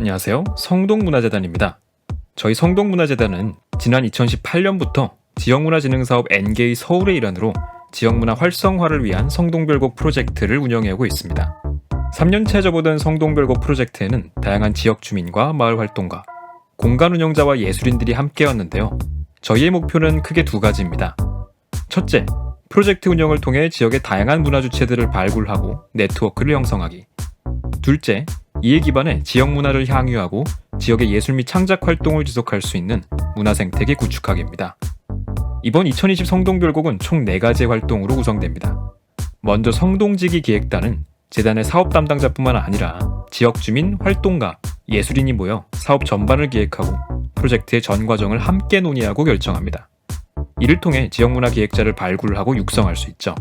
안녕하세요. 성동문화재단입니다. 저희 성동문화재단은 지난 2018년부터 지역문화진흥사업 N게이 서울의 일환으로 지역문화 활성화를 위한 성동별곡 프로젝트를 운영해오고 있습니다. 3년째 접어든 성동별곡 프로젝트에는 다양한 지역 주민과 마을 활동가, 공간 운영자와 예술인들이 함께였는데요. 저희의 목표는 크게 두 가지입니다. 첫째, 프로젝트 운영을 통해 지역의 다양한 문화 주체들을 발굴하고 네트워크를 형성하기. 둘째, 이에 기반해 지역 문화를 향유하고 지역의 예술 및 창작 활동을 지속할 수 있는 문화 생태계 구축하기입니다. 이번 2020 성동별곡은 총 4가지의 활동으로 구성됩니다. 먼저 성동지기 기획단은 재단의 사업 담당자뿐만 아니라 지역 주민, 활동가, 예술인이 모여 사업 전반을 기획하고 프로젝트의 전 과정을 함께 논의하고 결정합니다. 이를 통해 지역문화 기획자를 발굴하고 육성할 수 있죠.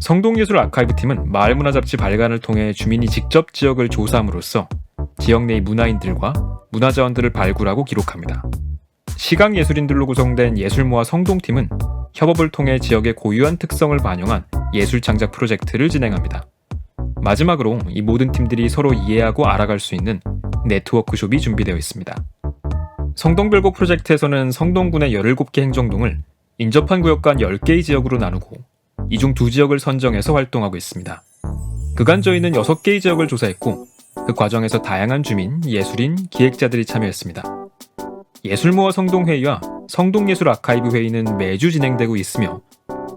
성동예술 아카이브팀은 마을문화잡지 발간을 통해 주민이 직접 지역을 조사함으로써 지역 내의 문화인들과 문화자원들을 발굴하고 기록합니다. 시각예술인들로 구성된 예술모아 성동팀은 협업을 통해 지역의 고유한 특성을 반영한 예술창작 프로젝트를 진행합니다. 마지막으로 이 모든 팀들이 서로 이해하고 알아갈 수 있는 네트워크숍이 준비되어 있습니다. 성동별곡 프로젝트에서는 성동군의 17개 행정동을 인접한 구역 간 10개의 지역으로 나누고 이 중 2지역을 선정해서 활동하고 있습니다. 그간 저희는 6개의 지역을 조사했고 그 과정에서 다양한 주민, 예술인, 기획자들이 참여했습니다. 예술모아 성동회의와 성동예술 아카이브 회의는 매주 진행되고 있으며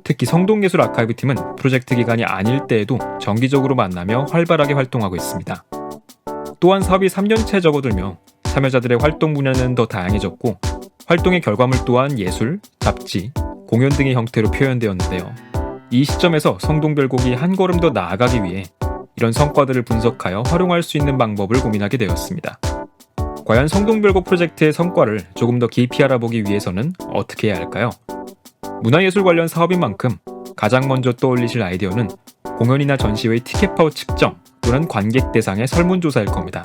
특히 성동예술 아카이브팀은 프로젝트 기간이 아닐 때에도 정기적으로 만나며 활발하게 활동하고 있습니다. 또한 사업이 3년째 접어들며 참여자들의 활동 분야는 더 다양해졌고 활동의 결과물 또한 예술, 잡지, 공연 등의 형태로 표현되었는데요. 이 시점에서 성동별곡이 한 걸음 더 나아가기 위해 이런 성과들을 분석하여 활용할 수 있는 방법을 고민하게 되었습니다. 과연 성동별곡 프로젝트의 성과를 조금 더 깊이 알아보기 위해서는 어떻게 해야 할까요? 문화예술 관련 사업인 만큼 가장 먼저 떠올리실 아이디어는 공연이나 전시회의 티켓파워 측정 또는 관객 대상의 설문조사일 겁니다.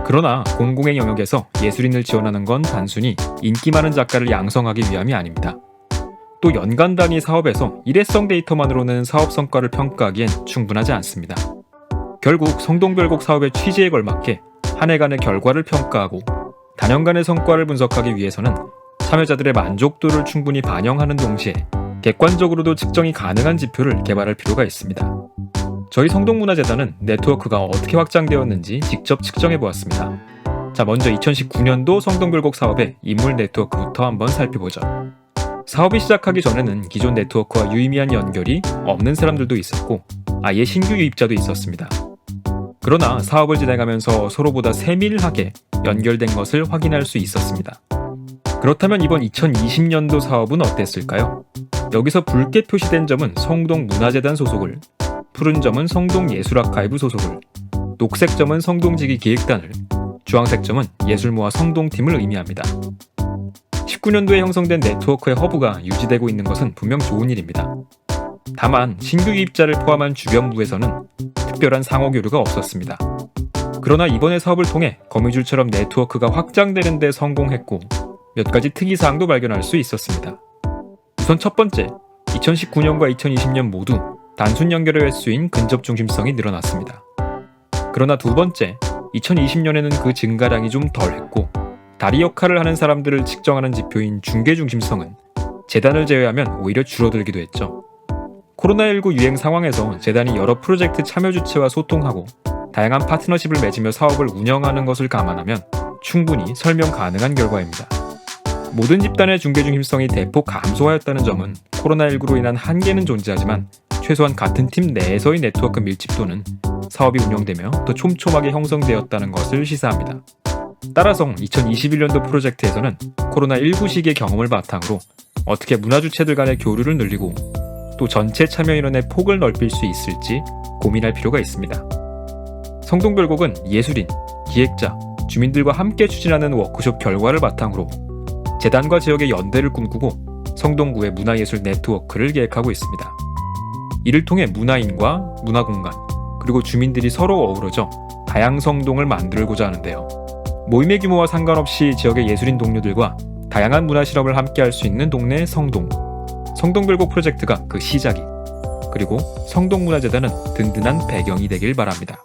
그러나 공공의 영역에서 예술인을 지원하는 건 단순히 인기 많은 작가를 양성하기 위함이 아닙니다. 또 연간 단위 사업에서 일회성 데이터만으로는 사업 성과를 평가하기엔 충분하지 않습니다. 결국 성동별곡 사업의 취지에 걸맞게 한 해간의 결과를 평가하고 단연간의 성과를 분석하기 위해서는 참여자들의 만족도를 충분히 반영하는 동시에 객관적으로도 측정이 가능한 지표를 개발할 필요가 있습니다. 저희 성동문화재단은 네트워크가 어떻게 확장되었는지 직접 측정해보았습니다. 자, 먼저 2019년도 성동별곡 사업의 인물 네트워크부터 한번 살펴보죠. 사업이 시작하기 전에는 기존 네트워크와 유의미한 연결이 없는 사람들도 있었고 아예 신규 유입자도 있었습니다. 그러나 사업을 진행하면서 서로보다 세밀하게 연결된 것을 확인할 수 있었습니다. 그렇다면 이번 2020년도 사업은 어땠을까요? 여기서 붉게 표시된 점은 성동문화재단 소속을, 푸른 점은 성동예술아카이브 소속을, 녹색 점은 성동지기 기획단을, 주황색 점은 예술모아 성동팀을 의미합니다. 19년도에 형성된 네트워크의 허브가 유지되고 있는 것은 분명 좋은 일입니다. 다만 신규 유입자를 포함한 주변부에서는 특별한 상호교류가 없었습니다. 그러나 이번에 사업을 통해 거미줄처럼 네트워크가 확장되는 데 성공했고 몇 가지 특이사항도 발견할 수 있었습니다. 우선 첫 번째, 2019년과 2020년 모두 단순 연결의 횟수인 근접 중심성이 늘어났습니다. 그러나 두 번째, 2020년에는 그 증가량이 좀 덜했고 다리 역할을 하는 사람들을 측정하는 지표인 중개 중심성은 재단을 제외하면 오히려 줄어들기도 했죠. 코로나19 유행 상황에서 재단이 여러 프로젝트 참여 주체와 소통하고 다양한 파트너십을 맺으며 사업을 운영하는 것을 감안하면 충분히 설명 가능한 결과입니다. 모든 집단의 중개 중심성이 대폭 감소하였다는 점은 코로나19로 인한 한계는 존재하지만 최소한 같은 팀 내에서의 네트워크 밀집도는 사업이 운영되며 더 촘촘하게 형성되었다는 것을 시사합니다. 따라서 2021년도 프로젝트에서는 코로나19 시기의 경험을 바탕으로 어떻게 문화 주체들 간의 교류를 늘리고 또 전체 참여 인원의 폭을 넓힐 수 있을지 고민할 필요가 있습니다. 성동별곡은 예술인, 기획자, 주민들과 함께 추진하는 워크숍 결과를 바탕으로 재단과 지역의 연대를 꿈꾸고 성동구의 문화예술 네트워크를 계획하고 있습니다. 이를 통해 문화인과 문화공간, 그리고 주민들이 서로 어우러져 다양성동을 만들고자 하는데요. 모임의 규모와 상관없이 지역의 예술인 동료들과 다양한 문화 실험을 함께 할 수 있는 동네 성동. 성동별곡 프로젝트가 그 시작이, 그리고 성동문화재단은 든든한 배경이 되길 바랍니다.